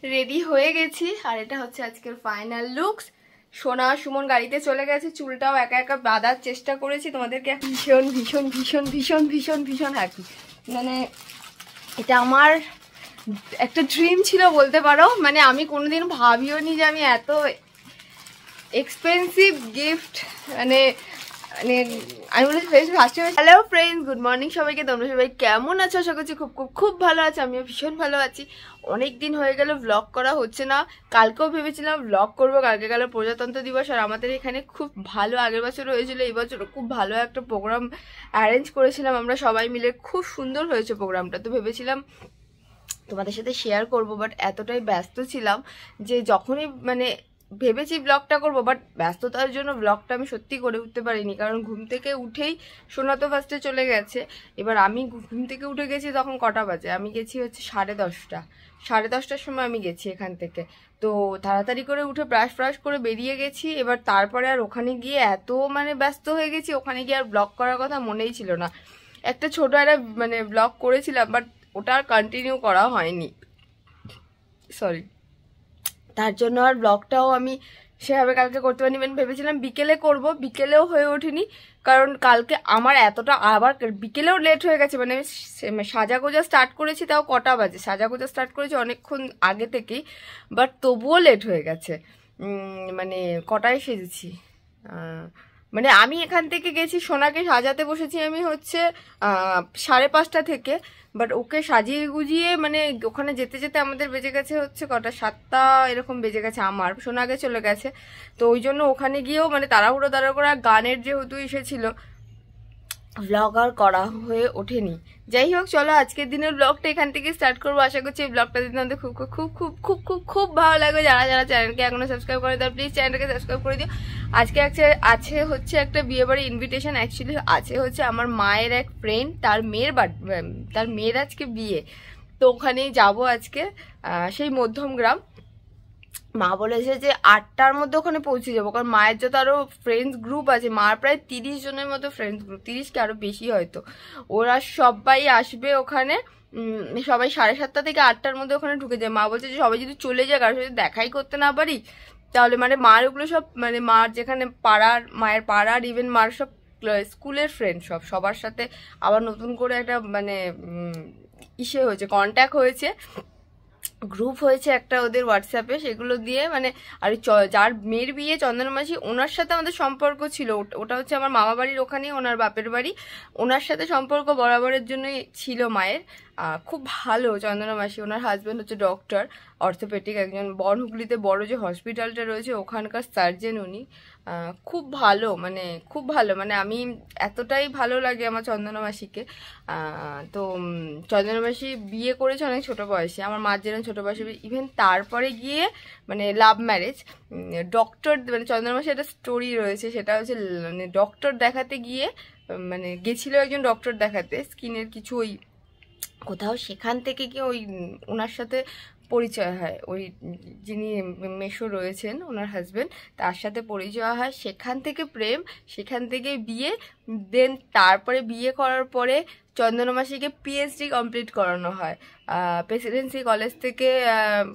Ready হয়ে গেছি আর এটা হচ্ছে আজকের ফাইনাল লুকস। সোনা সুমন গাড়িতে চলে গেছে, চুলটাও একা একা বাঁধার চেষ্টা করেছি তোমাদেরকে। ভীষণ ভীষণ ভীষণ ভীষণ ভীষণ ভীষণ হ্যাপি, মানে এটা আমার একটা ড্রিম ছিল বলতে পারো। মানে আমি কোনোদিন ভাবিও নি যে আমি এত এক্সপেন্সিভ গিফট মানে মানে আমি বলেছি first time. Hello friends, good morning সবাইকে। তোমরা সবাই কেমন আছো? আশা করছি খুব খুব খুব ভালো আছো। আমিও ভীষণ ভালো আছি। অনেক দিন হয়ে গেল ব্লগ করা হচ্ছে না। কালকেও ভেবেছিলাম ব্লগ করবো, কালকে গেল প্রজাতন্ত্র দিবস আর আমাদের এখানে খুব ভালো, আগের বছর হয়েছিল, এই বছরও খুব ভালো একটা প্রোগ্রাম অ্যারেঞ্জ করেছিলাম আমরা সবাই মিলে। খুব সুন্দর হয়েছে প্রোগ্রামটা, তো ভেবেছিলাম তোমাদের সাথে শেয়ার করবো, বাট এতটাই ব্যস্ত ছিলাম যে যখনই মানে ভেবেছি ব্লগটা করবো, বাট ব্যস্ততার জন্য ব্লগটা আমি সত্যি করে উঠতে পারিনি। কারণ ঘুম থেকে উঠেই সোনা তো ফার্স্টে চলে গেছে, এবার আমি ঘুম থেকে উঠে গেছি তখন কটা বাজে, আমি গেছি হচ্ছে 10:30। 10:30টার সময় আমি গেছি এখান থেকে। তো তাড়াতাড়ি করে উঠে ব্রাশ করে বেরিয়ে গেছি। এবার তারপরে আর ওখানে গিয়ে এত মানে ব্যস্ত হয়ে গেছি, ওখানে গিয়ে আর ব্লগ করার কথা মনেই ছিল না। একটা ছোট একটা মানে ব্লগ করেছিলাম, বাট ওটা আর কন্টিনিউ করা হয়নি, সরি। তার জন্য আর ব্লগটাও আমি সেভাবে কালকে করতে পারিনি। ভেবেছিলাম বিকেলে করব, বিকেলেও হয়ে ওঠেনি। কারণ কালকে আমার এতটা আবার বিকেলেও লেট হয়ে গেছে। মানে সাজাগোজা স্টার্ট করেছি, তাও কটা বাজে, সাজাগোজা স্টার্ট করেছি অনেকক্ষণ আগে থেকেই, বাট তবুও লেট হয়ে গেছে। মানে কটায় সেজেছি, মানে আমি এখান থেকে গেছি, সোনাকে সাজাতে বসেছি আমি হচ্ছে 5:30 থেকে। বাট ওকে সাজিয়ে গুজিয়ে মানে ওখানে যেতে যেতে আমাদের বেজে গেছে হচ্ছে কটা, 7টা এরকম বেজে গেছে। আমার সোনা আগে চলে গেছে, তো ওই জন্য ওখানে গিয়েও মানে তাড়াহুড়ো গানের যেহেতু এসেছিল, ব্লগ আর করা হয়ে ওঠেনি। যাই হোক, চলো আজকের দিনের ব্লগটা এখান থেকে স্টার্ট করবো। আশা করছি এই ব্লগটা দিতে আমাদের খুব খুব খুব খুব খুব খুব খুব ভালো লাগবে। যারা যারা চ্যানেলকে এখনো সাবস্ক্রাইব করে দাও, প্লিজ চ্যানেলটাকে সাবস্ক্রাইব করে দিও। আজকে আছে হচ্ছে একটা বিয়ে বাড়ির ইনভিটেশন, অ্যাকচুয়ালি আছে হচ্ছে আমার মায়ের এক ফ্রেন্ড, তার মেয়ের আজকে বিয়ে। তো ওখানেই যাবো আজকে, সেই মধ্যমগ্রাম। মা বলেছে যে 8টার মধ্যে ওখানে পৌঁছে যাবো, কারণ মায়ের যত আরো ফ্রেন্ডস গ্রুপ আছে, মার প্রায় 30 জনের মতো ফ্রেন্ডস গ্রুপ, 30 কি আরো বেশি হয়তো। ওরা সবাই আসবে ওখানে। সবাই 7:30 থেকে 8টার মধ্যে ওখানে ঢুকে যায়। মা বলছে যে সবাই যদি চলে যায়, কারোর সাথে দেখাই করতে না পারি, তাহলে মানে মার ওগুলো সব মানে মার যেখানে মায়ের পাড়ার ইভেন মার সব স্কুলের ফ্রেন্ড সবার সাথে আবার নতুন করে একটা মানে হয়েছে, কন্ট্যাক্ট হয়েছে, গ্রুপ হয়েছে একটা ওদের হোয়াটসঅ্যাপে, সেগুলো দিয়ে মানে। আর যার মেয়ের বিয়ে চন্দনা মাসি, ওনার সাথে আমাদের সম্পর্ক ছিল। ওটা হচ্ছে আমার মামা বাড়ির ওখানে, ওনার বাপের বাড়ি। ওনার সাথে সম্পর্ক বরাবরের জন্যই ছিল মায়ের। খুব ভালো চন্দনা মাসি। ওনার হাজব্যান্ড হচ্ছে ডক্টর, অর্থোপেডিক একজন, হুগলিতে বড় যে হসপিটালটা রয়েছে ওখানকার সার্জেন উনি। খুব ভালো, মানে খুব ভালো, মানে আমি এতটাই ভালো লাগে আমার চন্দনা মাসিকে। তো চন্দনা মাসি বিয়ে করেছে অনেক ছোট বয়সে, আমার মার যেন ছোট বয়সে। ইভেন তারপরে গিয়ে মানে লাভ ম্যারেজ, ডক্টর মানে চন্দনা মাসির একটা স্টোরি রয়েছে, সেটা হচ্ছে মানে ডক্টর দেখাতে গিয়ে মানে গেছিল একজন ডক্টর দেখাতে স্কিনের কিছু ওই কোথাও, সেখান থেকে কি ওই ওনার সাথে পরিচয় হয়, ওই যিনি মেশো রয়েছেন ওনার হাজবেন্ড, তার সাথে পরিচয় হয়, সেখান থেকে প্রেম, সেখান থেকে বিয়ে। দেন তারপরে বিয়ে করার পরে চন্দনা মাসিকে পিএইচডি কমপ্লিট করানো হয়। প্রেসিডেন্সি কলেজ থেকে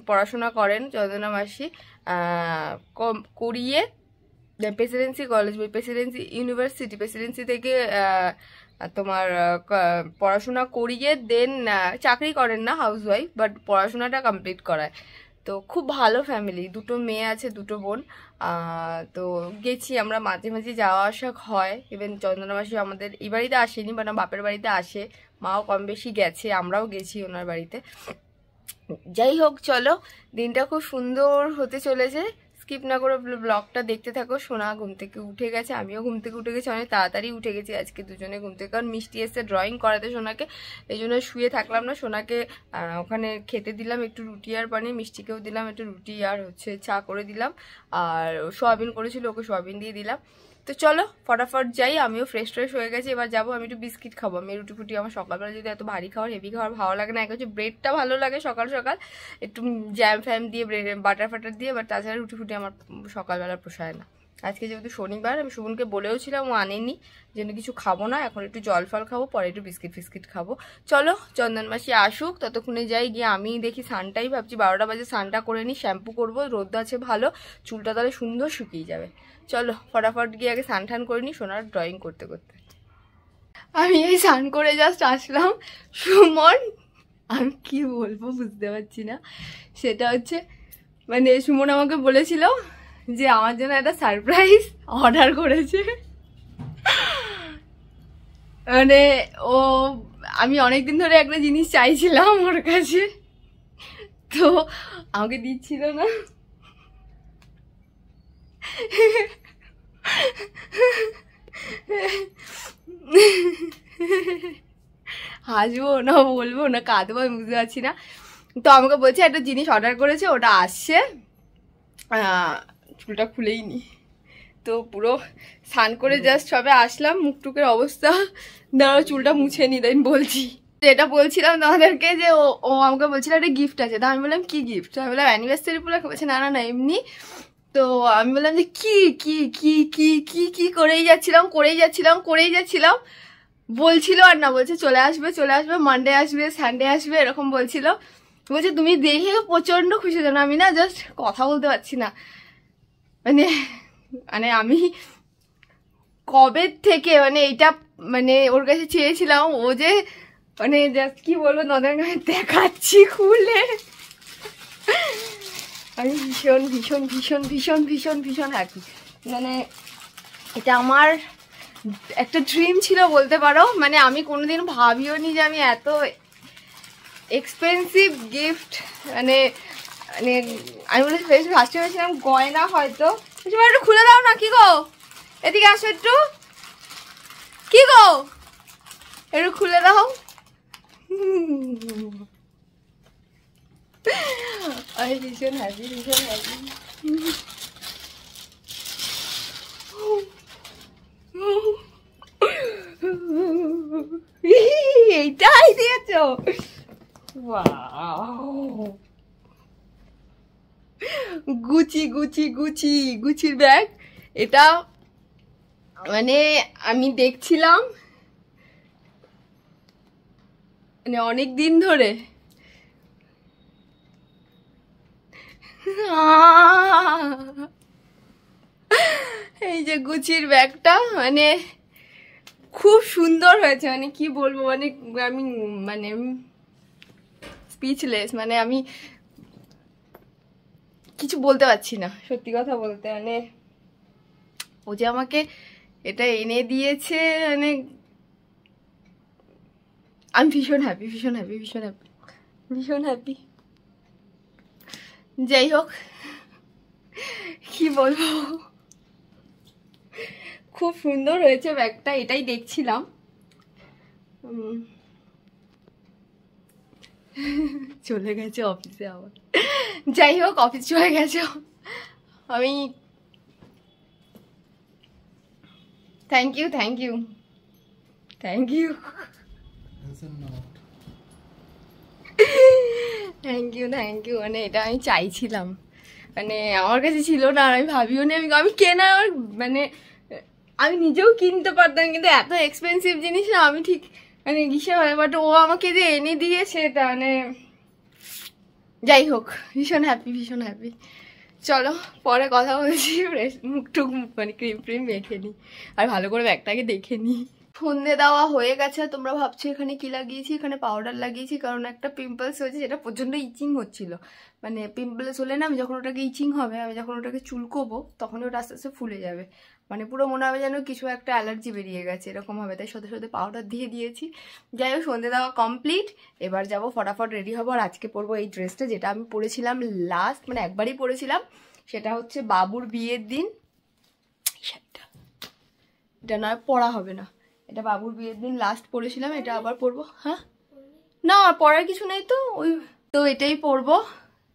পড়াশোনা করেন চন্দনা মাসি, করিয়ে প্রেসিডেন্সি ইউনিভার্সিটি, প্রেসিডেন্সি থেকে তোমার পড়াশোনা করিয়ে দেন চাকরি করেন না, হাউসওয়াইফ, বাট পড়াশোনাটা কমপ্লিট করায়। তো খুব ভালো ফ্যামিলি, দুটো মেয়ে আছে, দুটো বোন। তো গেছি আমরা, মাঝে মাঝে যাওয়া আসা হয়। ইভেন চন্দনা মাসি আমাদের এই বাড়িতে আসেনি, বাট আমার বাপের বাড়িতে আসে, মাও কম বেশি গেছে, আমরাও গেছি ওনার বাড়িতে। যাই হোক, চলো দিনটা খুব সুন্দর হতে চলেছে। স্কিপ না করে ব্লগটা দেখতে থাকো। সোনা ঘুম থেকে উঠে গেছে, আমিও ঘুম থেকে উঠে গেছি, অনেক তাড়াতাড়ি উঠে গেছি আজকে দুজনে ঘুম থেকে, কারণ মিষ্টি এসে ড্রয়িং করাতে সোনাকে, এই জন্য শুয়ে থাকলাম না। সোনাকে ওখানে খেতে দিলাম একটু রুটি আর পানি, মিষ্টিকেও দিলাম একটু রুটি আর হচ্ছে চা করে দিলাম, আর সোয়াবিন করেছিল ওকে সোয়াবিন দিয়ে দিলাম। তো চলো ফটাফট যাই, আমিও ফ্রেশ হয়ে গেছি। এবার যাবো, আমি একটু বিস্কিট খাবো। আমি রুটি ফুটি আমার সকালবেলা যদি এত ভারী খাবার হেভি খাবার ভালো লাগে না। এক হচ্ছে ব্রেডটা ভালো লাগে সকাল সকাল একটু জ্যাম ফ্যাম দিয়ে, বাটার ফাটার দিয়ে, বাট তাছাড়া রুটি ফুটি আমার সকালবেলা পোষায় না। আজকে যেহেতু শনিবার, আমি সুমনকে বলেও ছিলাম, ও আনেনি, যেন কিছু খাবো না, এখন একটু জল ফল খাবো, পরে একটু বিস্কিট ফিস্কিট খাবো। চলো চন্দন মাসি আসুক, ততক্ষণে যাই, গিয়ে আমি দেখি স্নানটাই, ভাবছি 12টা বাজে স্নানটা করে নিই, শ্যাম্পু করবো, রোদ আছে ভালো, চুলটা তাহলে সুন্দর শুকিয়ে যাবে। চলো ফটাফট গিয়ে আগে স্নান টান করে নিই সোনার ড্রয়িং করতে করতে। আমি এই স্নান করে জাস্ট আসলাম, সুমন, আমি কি বলবো বুঝতে পারছি না, সেটা হচ্ছে মানে সুমন আমাকে বলেছিল যে আমার জন্য একটা সারপ্রাইজ অর্ডার করেছে। মানে ও, আমি অনেকদিন ধরে একটা জিনিস চাইছিলাম ওর কাছে, তো আমাকে দিচ্ছিল না। হাসবো না বলবো না কাঁদবো আমি বুঝতে পারছি না। তো আমাকে বলছে একটা জিনিস অর্ডার করেছে, ওটা আসছে, চুলটা খুলেই নি, তো পুরো স্নান করে জাস্ট সবে আসলাম, মুখটুকের অবস্থা দাঁড়াও, চুলটা মুছে নি, তাই বলছি। যেটা বলছিলাম তোমাদেরকে যে ও আমাকে বলছিল একটা গিফট আছে, তা আমি বললাম কি গিফট, আমি বললাম অ্যানিভার্সারি উপলক্ষে, বলছে না না না এমনি। তো আমি বললাম যে কি কি কি কি কি কি করেই যাচ্ছিলাম, বলছিল আর না, বলছে চলে আসবে মানডে আসবে, সানডে আসবে, এরকম বলছিল। বলছে তুমি দেখে প্রচন্ড খুশি হতো না, আমি না জাস্ট কথা বলতে পারছি না, মানে মানে আমি কবে থেকে মানে এটা মানে ওর কাছে চেয়েছিলাম, ও যে মানে জাস্ট কি বলবো নদের গায়ে দেখাচ্ছি খুলে, আমি ভীষণ ভীষণ ভীষণ ভীষণ ভীষণ ভীষণ হ্যাপি। মানে এটা আমার একটা ড্রিম ছিল বলতে পারো, মানে আমি কোনোদিন ভাবিও নি যে আমি এত এক্সপেন্সিভ গিফট, মানে মানে আমি বলে ফার্স্টে ভেবেছিলাম গয়না হয়তো, একটু খুলে দাও না, কি গো এদিকে আসো একটু, কি গো একটু খুলে দাও। আমি ভীষণ হ্যাপি, ভীষণ হ্যাপি। এইটাই দিয়েছ, গুচি গুচি গুচি গুচির ব্যাগ। এটা মানে আমি দেখছিলাম মানে অনেক দিন ধরে, এই যে গুচির ব্যাগটা মানে খুব সুন্দর হয়েছে, মানে কি বলবো, মানে আমি মানে স্পিচলেস, মানে আমি কিছু বলতে পারছি না সত্যি কথা বলতে। মানে ও যে আমাকে এটা এনে দিয়েছে, মানে আমি ভীষণ হ্যাপি, ভীষণ হ্যাপি, ভীষণ হ্যাপি, ভীষণ হ্যাপি। যাই হোক কি বলবো, খুব সুন্দর হয়েছে ব্যাগটা, এটাই দেখছিলাম। চলে গেছে অফিসে আবার, যাই হোক অফিস চলে গেছে, আমি thank you thank you thank you thank you thank you. মানে এটা আমি চাইছিলাম, মানে আমার কাছে ছিল না, আর আমি ভাবিও নি আমি কেনা, মানে আমি নিজেও কিনতে পারতাম, কিন্তু এত এক্সপেন্সিভ জিনিস না আমি ঠিক মানে কিসে হয়, বাট ও আমাকে যে এনে দিয়েছে এটা মানে যাই হোক ভীষণ হ্যাপি, ভীষণ হ্যাপি। চলো পরে কথা বলছি, মুখটুক মানে ক্রিম ফ্রিম মেখে নিই, আর ভালো করে ব্যাগটাকে দেখে নিই। সন্ধে দেওয়া হয়ে গেছে, তোমরা ভাবছো এখানে কি লাগিয়েছি, এখানে পাউডার লাগিয়েছি, কারণ একটা পিম্পলস হয়েছে যেটা প্রচণ্ড ইচিং হচ্ছিল। মানে পিম্পলস হলে না, আমি যখন ওটাকে ইচিং হবে, আমি যখন ওটাকে চুলকোবো তখন ওটা আস্তে আস্তে ফুলে যাবে, মানে পুরো মনে হবে যেন কিছু একটা অ্যালার্জি বেরিয়ে গেছে এরকম হবে, তাই সাথে সাথে পাউডার দিয়ে দিয়েছি। যাই হোক সন্ধে দেওয়া কমপ্লিট, এবার যাব ফটাফট রেডি হবো, আর আজকে পরবো এই ড্রেসটা যেটা আমি পরেছিলাম লাস্ট, মানে একবারই পরেছিলাম, সেটা হচ্ছে বাবুর বিয়ের দিন। এটা নয় পরা হবে না, এটা বাবুর বিয়ের দিন লাস্ট পরেছিলাম, এটা আবার পরবো। হ্যাঁ না পরার কিছু নেই তো, ওই তো এটাই পরবো।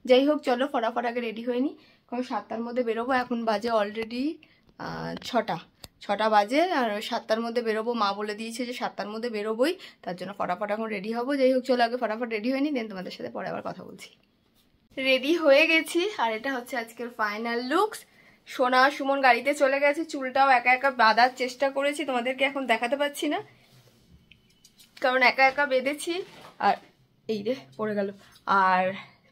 যাই হোক চলো ফটাফট আগে রেডি হয়ে নিই, কারণ 7টার মধ্যে বেরোবো, এখন বাজে অলরেডি 6টা বাজে, আর 7টার মধ্যে বেরোবো, মা বলে দিয়েছে যে 7টার মধ্যে বেরোবোই, তার জন্য ফটাফট এখন রেডি হবো। যাই হোক চলো আগে ফটাফট রেডি হয়ে নিই, দেন তোমাদের সাথে পরে আবার কথা বলছি। রেডি হয়ে গেছি, আর এটা হচ্ছে আজকের ফাইনাল লুকস। সোনা সুমন গাড়িতে চলে গেছে, চুলটাও একা একা বাঁধার চেষ্টা করেছি, তোমাদেরকে এখন দেখাতে পাচ্ছি না কারণ একা একা বেঁধেছি। আর এই রে পড়ে গেল। আর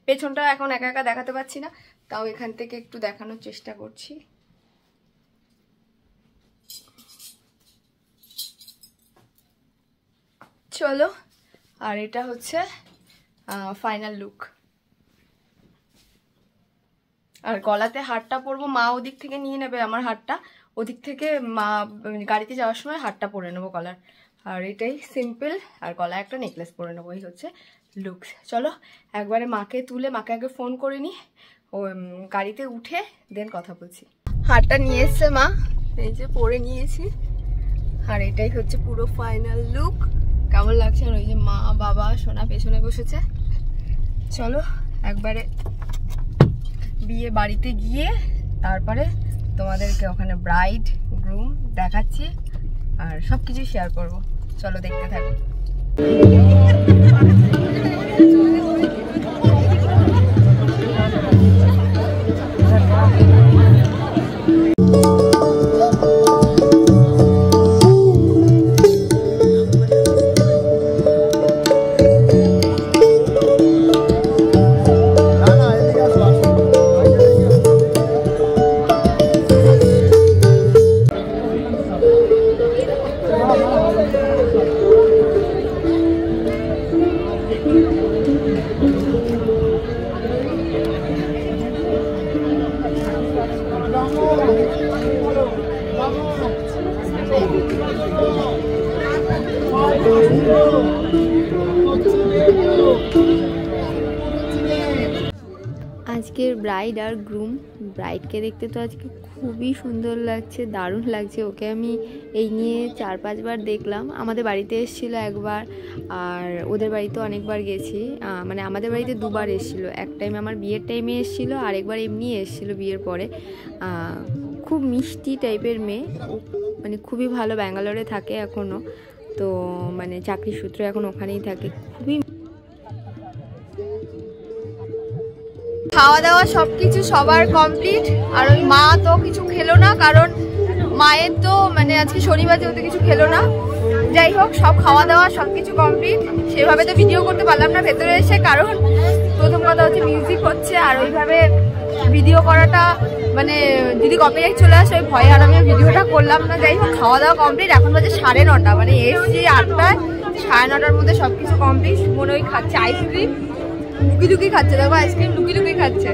পেছনটা এখন একা একা দেখাতে পাচ্ছি না, তাও এখান থেকে একটু দেখানোর চেষ্টা করছি। চলো, আর এটা হচ্ছে ফাইনাল লুক। আর গলাতে হারটা পরবো, মা ওদিক থেকে নিয়ে নেবে আমার হারটা, ওদিক থেকে মা গাড়িতে যাওয়ার সময় হারটা পরে নেবো গলার। আর এটাই সিম্পল, আর গলায় একটা নেকলেস পরে নেবো, এই হচ্ছে লুকস। চলো একবারে মাকে তুলে, মাকে আগে ফোন করে নি, ও গাড়িতে উঠে দেন কথা বলছি। হারটা নিয়ে এসছে মা, এই যে পরে নিয়েছি। আর এটাই হচ্ছে পুরো ফাইনাল লুক, কেমন লাগছে। আর ওই যে মা বাবা সোনা পেছনে বসেছে। চলো একবারে বিয়ে বাড়িতে গিয়ে তারপরে তোমাদেরকে ওখানে ব্রাইড গ্রুম দেখাচ্ছি আর সবকিছু শেয়ার করব। চলো দেখতে থাকো। আজকের ব্রাইড আর গ্রুম, ব্রাইডকে দেখতে তো আজকে খুবই সুন্দর লাগছে, দারুণ লাগছে। ওকে আমি এই নিয়ে 4-5 বার দেখলাম, আমাদের বাড়িতে এসেছিলো একবার, আর ওদের বাড়িতে অনেকবার গেছি। মানে আমাদের বাড়িতে 2 বার এসেছিলো, এক টাইম আমার বিয়ের টাইমে এসেছিলো, আর একবার এমনি এসেছিলো বিয়ের পরে। খুব মিষ্টি টাইপের মেয়ে, মানে খুবই ভালো, ব্যাঙ্গালোরে থাকে এখনও, তো মানে চাকরি সূত্রে এখন ওখানেই থাকে। খুবই খাওয়া দাওয়া সবকিছু সবার কমপ্লিট। আর ওই মা তো কিছু খেলো না, কারণ মায়ের তো মানে আজকে শনিবার যেহেতু কিছু খেলো না। যাই হোক, সব খাওয়া দাওয়া সবকিছু কমপ্লিট। সেভাবে তো ভিডিও করতে পারলাম না ভেতরে এসে, কারণ প্রথম কথা হচ্ছে মিউজিক হচ্ছে, আর ওইভাবে ভিডিও করাটা মানে যদি কপিরাইট চলে আসে ওই ভয়ে আর আমি ভিডিওটা করলাম না। যাই হোক, খাওয়া দাওয়া কমপ্লিট, এখন বাজে 9:30, মানে এসছি 8টায়, 9:30 মধ্যে সবকিছু কমপ্লিট। মনে ওই খাচ্ছে আইসক্রিম, লুকি লুকি খাচ্ছে, দেখো আইসক্রিম লুকি লুকি খাচ্ছে।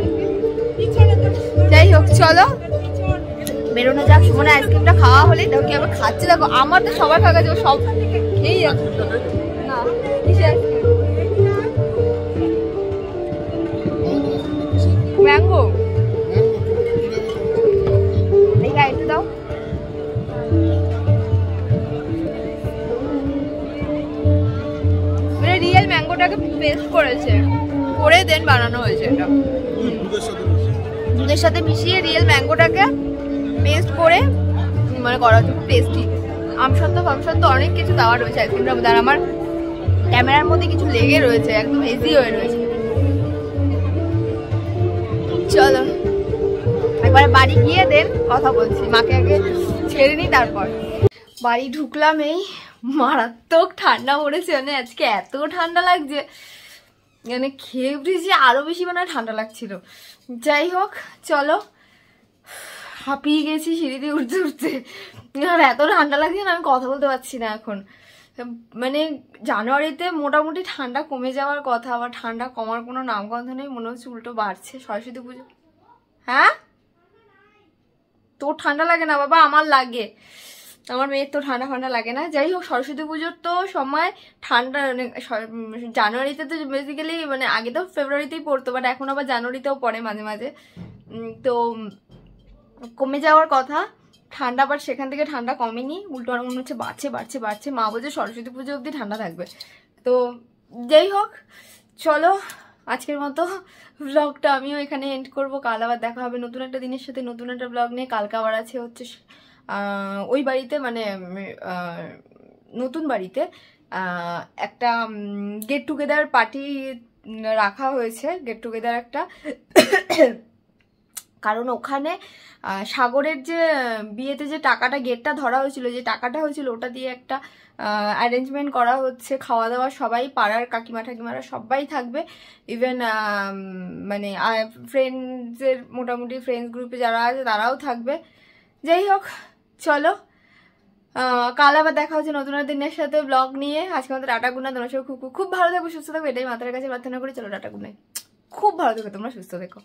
যাই হোক চলো বেরোনো যাক। সুমনে আইসক্রিমটা খাওয়া হলে দেখো কি আবার খাচ্ছে, দেখো আমার তো সবার খাওয়া গেছে, সব খেয়েই যাচ্ছে না। ম্যাঙ্গো এই গাড়িতে দাও। মানে রিয়েল ম্যাঙ্গোটাকে পেস্ট করেছে, করে দেন বানানো হয়েছে। এটা দুধের সাথে মিশিয়ে রিয়েল ম্যাঙ্গোটাকে পেস্ট করে মানে করা হচ্ছে, খুব টেস্টি। আমসত্ত্ব ফামসত্ত্ব অনেক কিছু দেওয়া রয়েছে আইসক্রিমটার মধ্যে, আর আমার ক্যামেরার মধ্যে কিছু লেগে রয়েছে, একদম হেজি হয়ে রয়েছে। চলো একবারে বাড়ি গিয়ে দেন কথা বলছি, মাকে আগে ছেড়ে নিই তারপর। বাড়ি ঢুকলাম, এই মারাত্মক ঠান্ডা পড়েছে, মানে আজকে এত ঠান্ডা লাগছে, মানে খেয়ে উঠেছি আরো বেশি মানে ঠান্ডা লাগছিল। যাই হোক চলো, হাঁপিয়ে গেছি সিঁড়ি দিয়ে উঠতে উঠতে, আর এত ঠান্ডা লাগছে না আমি কথা বলতে পারছি না এখন। মানে জানুয়ারিতে মোটামুটি ঠান্ডা কমে যাওয়ার কথা, আবার ঠান্ডা কমার কোনো নামগন্ধ নেই, মনে হচ্ছে উল্টো বাড়ছে। সরস্বতী পুজো, হ্যাঁ তোর ঠান্ডা লাগে না বাবা, আমার লাগে, আমার মেয়ের তো ঠান্ডা ঠান্ডা লাগে না। যাই হোক, সরস্বতী পুজোর তো সময় ঠান্ডা, জানুয়ারিতে তো বেসিক্যালি মানে আগে তো ফেব্রুয়ারিতেই পড়তো, বাট এখন আবার জানুয়ারিতেও পড়ে মাঝে মাঝে, তো কমে যাওয়ার কথা ঠান্ডা, বাট সেখান থেকে ঠান্ডা কমেনি, উল্টো আর মনে হচ্ছে বাড়ছে বাড়ছে বাড়ছে। মা বলছে সরস্বতী পুজো অবধি ঠান্ডা থাকবে। তো যাই হোক চলো, আজকের মতো ব্লগটা আমিও এখানে এন্ড করবো। কাল আবার দেখা হবে নতুন একটা দিনের সাথে, নতুন একটা ব্লগ নিয়ে। কালকে আবার আছে হচ্ছে ওই বাড়িতে, মানে নতুন বাড়িতে একটা গেট টুগেদার পার্টি রাখা হয়েছে, গেট টুগেদার একটা। কারণ ওখানে সাগরের যে বিয়েতে যে টাকাটা গেটটা ধরা হয়েছিল, যে টাকাটা হয়েছিল ওটা দিয়ে একটা অ্যারেঞ্জমেন্ট করা হচ্ছে, খাওয়া দাওয়া সবাই পাড়ার কাকিমা ঠাকিমারা সবাই থাকবে, ইভেন মানে ফ্রেন্ডসের মোটামুটি ফ্রেন্ডস গ্রুপে যারা আছে তারাও থাকবে। যাই হোক চলো, কাল আবার দেখা হচ্ছে নতুন দিনের সাথে ব্লগ নিয়ে। আজকে আমাদের টাটা গুনা, তোমরা সব খুব খুব ভালো থাকবে, সুস্থ থাকবে, এটাই মাতার কাছে প্রার্থনা করি। চলো টাটা গুনাই, খুব ভালো থেকো তোমরা, সুস্থ থেকো।